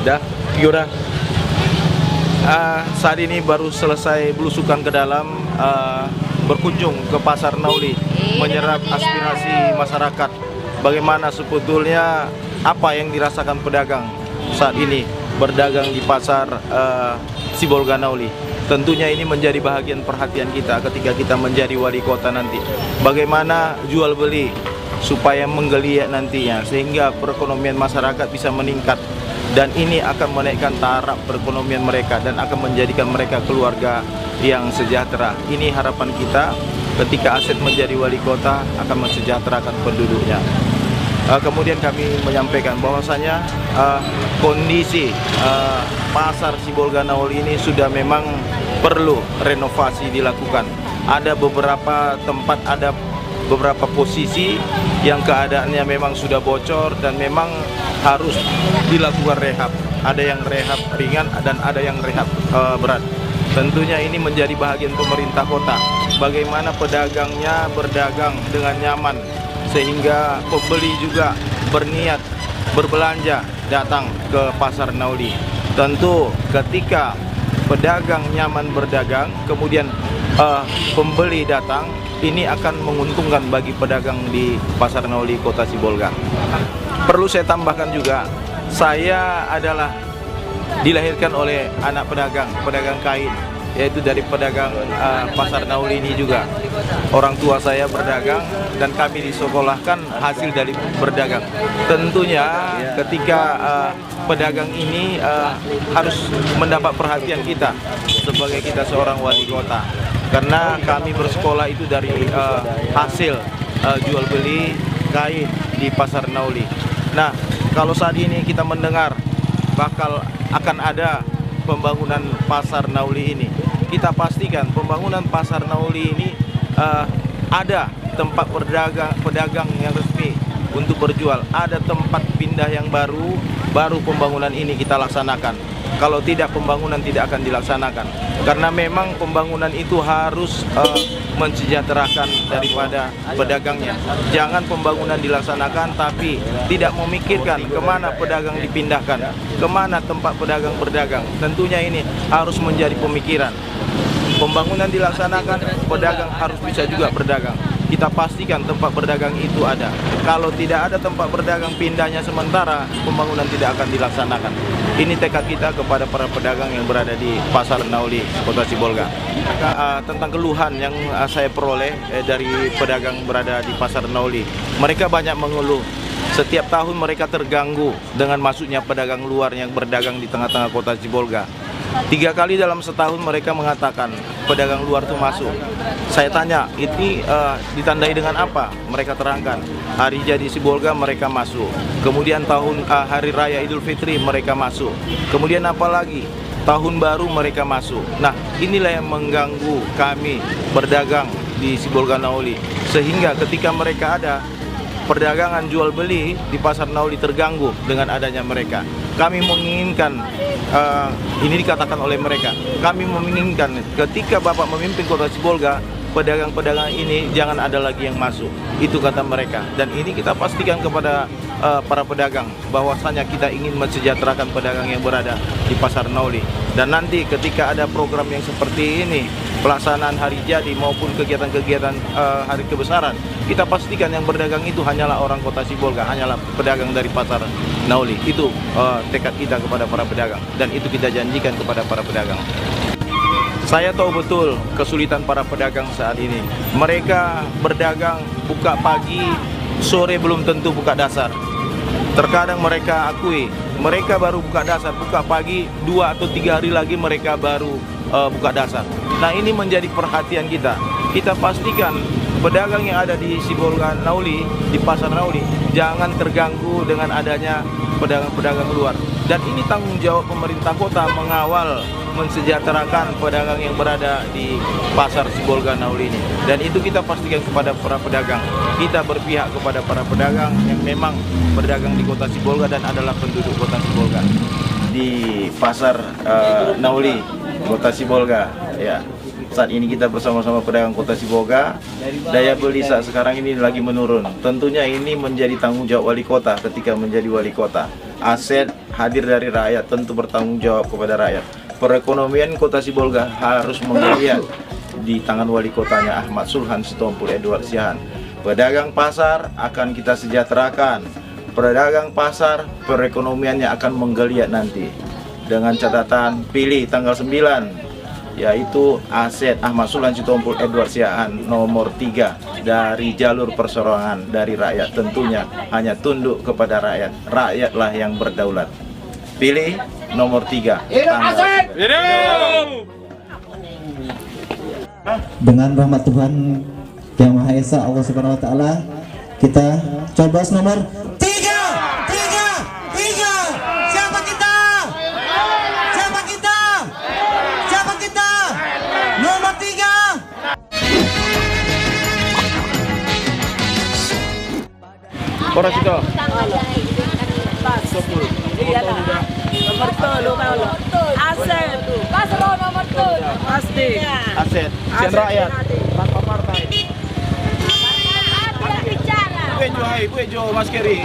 Sudah, Yura. Saat ini baru selesai belusukan ke dalam, berkunjung ke Pasar Nauli, menyerap aspirasi masyarakat. Bagaimana sebetulnya apa yang dirasakan pedagang saat ini berdagang di Pasar Sibolga Nauli. Tentunya ini menjadi bahagian perhatian kita ketika kita menjadi wali kota nanti. Bagaimana jual beli supaya menggeliat nantinya sehingga perekonomian masyarakat bisa meningkat, dan ini akan menaikkan taraf perekonomian mereka dan akan menjadikan mereka keluarga yang sejahtera. Ini harapan kita ketika Asep menjadi wali kota akan mensejahterakan penduduknya. Kemudian kami menyampaikan bahwasanya kondisi Pasar Sibolga Nauli ini sudah memang perlu renovasi dilakukan. Ada beberapa tempat, ada beberapa posisi yang keadaannya memang sudah bocor dan memang harus dilakukan rehab. Ada yang rehab ringan dan ada yang rehab berat. Tentunya ini menjadi bahagian pemerintah kota. Bagaimana pedagangnya berdagang dengan nyaman sehingga pembeli juga berniat berbelanja datang ke Pasar Nauli. Tentu ketika pedagang nyaman berdagang, kemudian pembeli datang, ini akan menguntungkan bagi pedagang di Pasar Nauli Kota Sibolga. Perlu saya tambahkan juga, saya adalah dilahirkan oleh anak pedagang kain, yaitu dari pedagang Pasar Nauli ini juga. Orang tua saya berdagang dan kami disekolahkan hasil dari berdagang. Tentunya ketika pedagang ini harus mendapat perhatian kita sebagai kita seorang wali kota, karena kami bersekolah itu dari hasil jual beli kain di Pasar Nauli. Nah, kalau saat ini kita mendengar akan ada pembangunan Pasar Nauli ini, kita pastikan pembangunan Pasar Nauli ini ada tempat pedagang yang resmi untuk berjual, ada tempat pindah yang baru pembangunan ini kita laksanakan. Kalau tidak, pembangunan tidak akan dilaksanakan, karena memang pembangunan itu harus mensejahterakan daripada pedagangnya. Jangan pembangunan dilaksanakan tapi tidak memikirkan kemana pedagang dipindahkan, kemana tempat pedagang berdagang. Tentunya ini harus menjadi pemikiran. Pembangunan dilaksanakan, pedagang harus bisa juga berdagang. Kita pastikan tempat berdagang itu ada. Kalau tidak ada tempat berdagang, pindahnya sementara, pembangunan tidak akan dilaksanakan. Ini tekad kita kepada para pedagang yang berada di Pasar Nauli Kota Sibolga. Tentang keluhan yang saya peroleh dari pedagang berada di Pasar Nauli, mereka banyak mengeluh. Setiap tahun mereka terganggu dengan masuknya pedagang luar yang berdagang di tengah-tengah Kota Sibolga. 3 kali dalam setahun mereka mengatakan pedagang luar itu masuk. Saya tanya, ini ditandai dengan apa? Mereka terangkan, hari jadi Sibolga mereka masuk. Kemudian hari raya Idul Fitri mereka masuk. Kemudian apa lagi? Tahun baru mereka masuk. Nah, inilah yang mengganggu kami berdagang di Sibolga Nauli. Sehingga ketika mereka ada, perdagangan jual beli di Pasar Nauli terganggu dengan adanya mereka. Kami menginginkan, ini dikatakan oleh mereka, kami menginginkan ketika Bapak memimpin Kota Sibolga, pedagang-pedagang ini jangan ada lagi yang masuk. Itu kata mereka. Dan ini kita pastikan kepada para pedagang bahwasanya kita ingin mensejahterakan pedagang yang berada di Pasar Nauli. Dan nanti ketika ada program yang seperti ini, pelaksanaan hari jadi maupun kegiatan-kegiatan hari kebesaran, kita pastikan yang berdagang itu hanyalah orang Kota Sibolga, hanyalah pedagang dari Pasar Nauli. Itu tekad kita kepada para pedagang, dan itu kita janjikan kepada para pedagang. Saya tahu betul kesulitan para pedagang saat ini. Mereka berdagang buka pagi, sore belum tentu buka dasar. Terkadang mereka akui, mereka baru buka dasar, buka pagi 2 atau 3 hari lagi mereka baru buka dasar. Nah, ini menjadi perhatian kita. Kita pastikan pedagang yang ada di Sibolga Nauli, di Pasar Nauli, jangan terganggu dengan adanya pedagang-pedagang luar. Dan ini tanggung jawab pemerintah kota mengawal, mensejahterakan pedagang yang berada di Pasar Sibolga Nauli ini. Dan itu kita pastikan kepada para pedagang. Kita berpihak kepada para pedagang yang memang berdagang di Kota Sibolga dan adalah penduduk Kota Sibolga. Di Pasar Nauli Kota Sibolga, ya, saat ini kita bersama-sama pedagang Kota Sibolga, daya beli saat sekarang ini lagi menurun. Tentunya ini menjadi tanggung jawab wali kota ketika menjadi wali kota. Aset hadir dari rakyat, tentu bertanggung jawab kepada rakyat. Perekonomian Kota Sibolga harus menggeliat di tangan wali kotanya Ahmad Sulhan Sitompul Edward Siahaan. Pedagang pasar akan kita sejahterakan. Pedagang pasar perekonomiannya akan menggeliat nanti. Dengan catatan pilih tanggal 9, yaitu aset Ahmad Sulhan Sitompul Edward Siahaan nomor 3 dari jalur persorangan dari rakyat. Tentunya hanya tunduk kepada rakyat. Rakyatlah yang berdaulat. Pilih nomor 3. Dengan rahmat Tuhan Yang Maha Esa Allah Subhanahu wa taala, kita coblos nomor 3. Siapa kita? Siapa kita? Siapa kita? Nomor 3. Koras itu. Iya lah. Nomor 3 aset. Pasro nomor 3. Pasti. Aset. Sian rakyat. Tanpa partai. Bicara. Buejo, hai, buejo, Mas Keri.